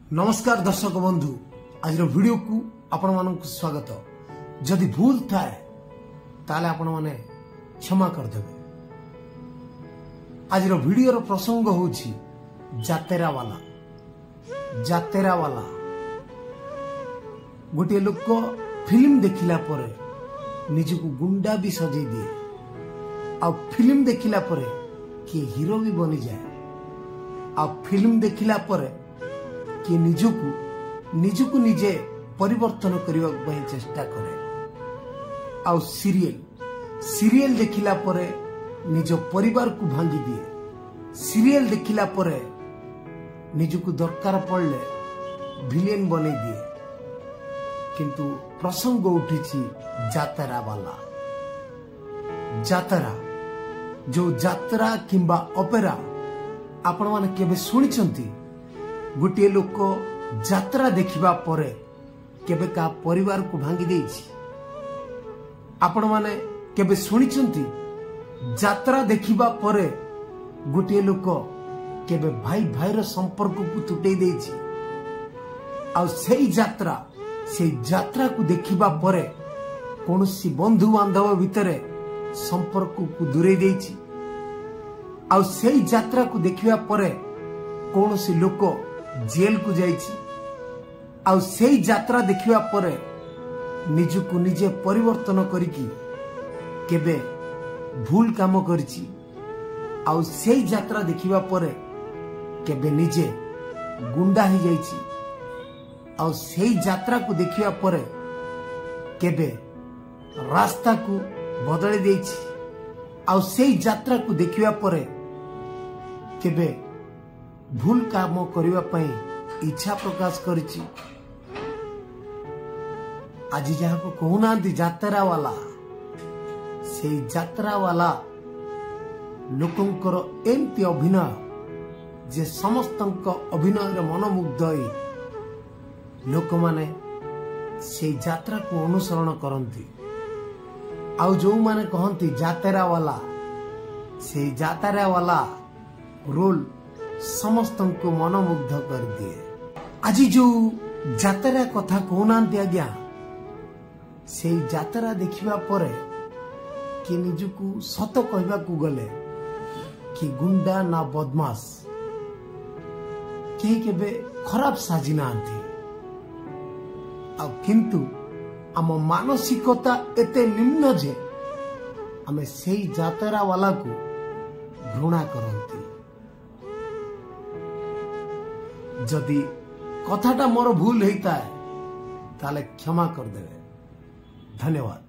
नमस्कार दर्शक बंधु आज वीडियो को आपण मानक स्वागत। जदि भूल थाए ताले आपण माने क्षमा कर देबे। आज वीडियो रो प्रसंग होछि जातेरा वाला। गोटे लोक फिल्म देखिला परे निजको गुंडा भी सजै दिए आ फिल्म देखिला परे कि हीरो भी बनी जाए आ फिल्म देखिला परे कि निजको निजे परिवर्तन करने ପାଇଁ चेष्टा करे। आ सीरियल देखिला परे निज परिवार को भांगी दिए। सीरियल देखिला परे निजको दरकार पड़ले विलेन बने दिए। किंतु प्रसंग उठी जातरा वाला। जातरा जो जात्रा किंबा ऑपेरा आपण माने केबे सुनिछंती? गोटे लोक जात्रा देखिबा परे केबे का परिवार को भांगी देछि? आपण माने केबे सुनिछंती जात्रा देखिबा परे गोटे लोक केबे भाई भाईर संपर्क को तुटै देछि? आ सेई जात्रा को देखिबा परे कोनोसी बंधु बांधव भितरे संपर्क को दूरे देछि? आ सेई जात्रा को देखिबा परे कोनोसी लोक जेल को जाइछि? आ सेई जात्रा देखिबा परे निजको निजे परिवर्तन करिकी केबे भूल काम करछि? आ सेई जात्रा देखिबा परे केबे निजे गुंडा ही जाइछि? आ सेई जात्रा को देखिबा परे केबे रास्ता को बदले देछि? आ सेई जात्रा को देखिबा परे केबे भूल काम करने पई इच्छा प्रकाश करिछि? आज जहाँ को कहूना जात्रा वाला, से जात्रा वाला लोकंकर एमती अभिनय जे समस्त अभिनय मनमुग्ध होई लोक माने से जात्रा को अनुसरण करती। आउ जो माने कहती जात्रा वाला, से जात्रा वाला रोल समस्त को मनमुग्ध कर दिए। आज जो जात्रा कथा कहना आज्ञा, से जात्रा देखिबा परे कि निजको सत कहबा को गले कि गुंडा ना बदमाश के केबे खराब साजी नांती। किंतु आम मानसिकता एते निम्न जे आमे सेई जात्रा वाला को घृणा करंती। जदि कथाटा मोर भूल होता है ताले क्षमा कर देवे। धन्यवाद।